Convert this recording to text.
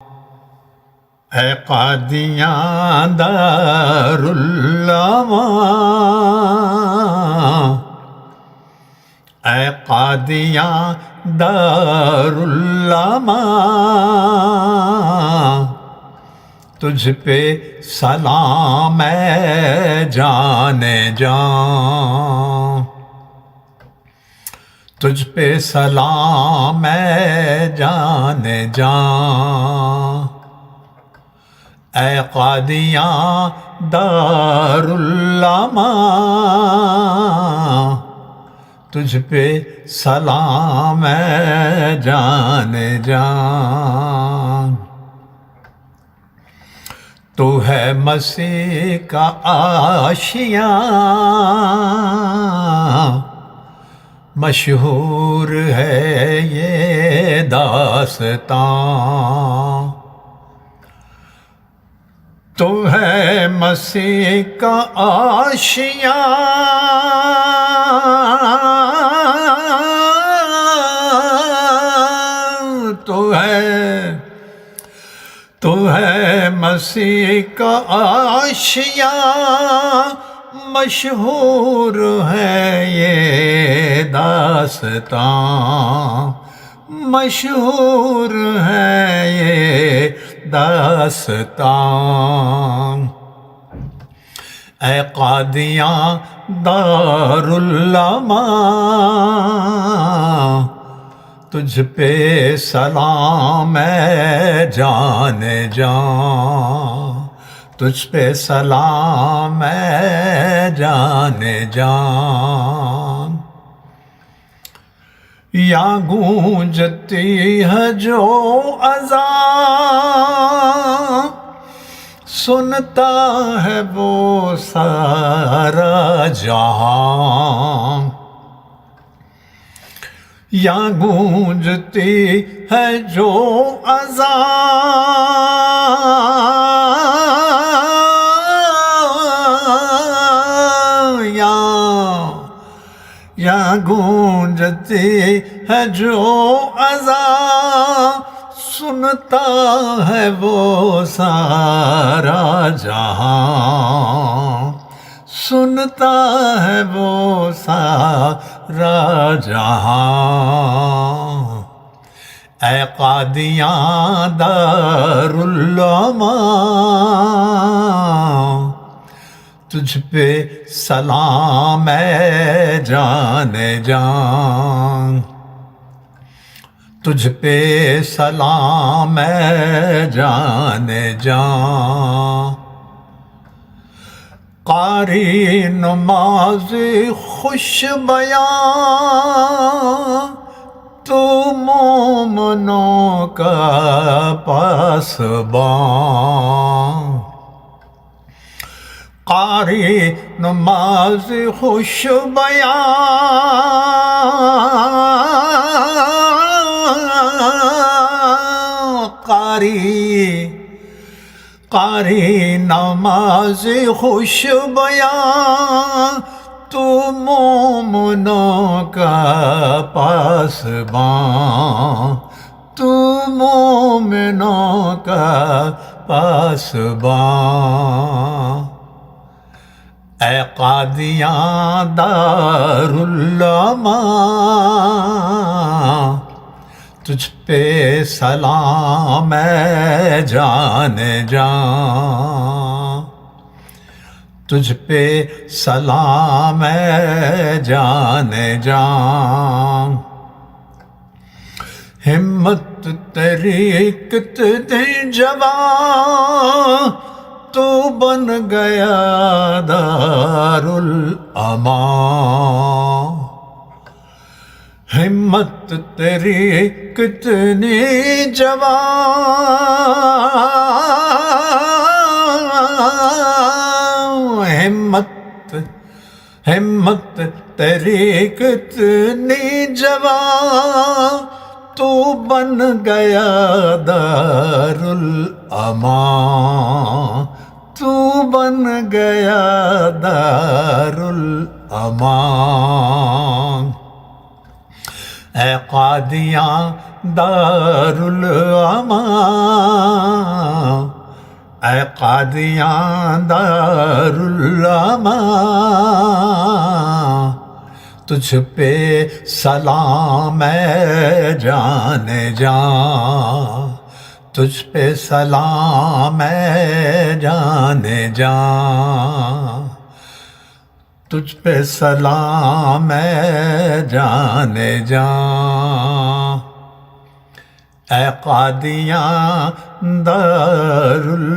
اے قادیاں دارالعلماء، اے قادیاں دارالعلماء، تجھ پہ سلام اے جان جان، تجھ پہ سلام اے جان جان، اے قادیاں دارالعلماء، تجھ پہ سلام اے جان جان۔ تو ہے مسیح کا آشیاں، مشہور ہے یہ داستان، تو ہے مسیح کا آشیاں، تو ہے مسیح کا آشیاں، مشہور ہے یہ داستان، مشہور ہے یہ داستان۔ اے قادیاں دارالعلماء، تجھ پہ سلام اے جان جان، تجھ پہ سلام اے جان جان۔ یہاں گونجتی ہے جو اذان، سنتا ہے وہ سارا جہاں، یہاں گونجتی ہے جو اذان، یہاں گونجتی ہے جو اذان، سنتا ہے وہ سارا جہاں، سنتا ہے وہ سارا جہاں۔ اے قادیاں دارالعلماء، تجھ پہ سلام اے جان جان، تجھ پہ سلام اے جان جان۔ قاری نماز خوش بیاں، تو مومنوں کا پاسبان، قاری نماز خوش بیاں، قاری نماز خوش بیاں، تو مومنوں کا پاسبان، تو مومنوں کا پاسبان۔ اے قادیاں دارالعلماء، تجھ پہ سلام اے جان جان، تجھ پہ سلام اے جان جان۔ ہمت تیری کتنی جوان، تو بن گیا دارالعلماء، ہمت تیری کتنی جوان، ہمت تیری کتنی جوان، تو بن گیا دارالعلماء، تو بن گیا دارالعلماء۔ اے قادیاں دارالامان، اے قادیان دارالامان، تجھ پہ سلام اے جان جان، تجھ پہ سلام اے جان جان، تجھ پہ سلام اے جان جان، اے قادیان دارالامان۔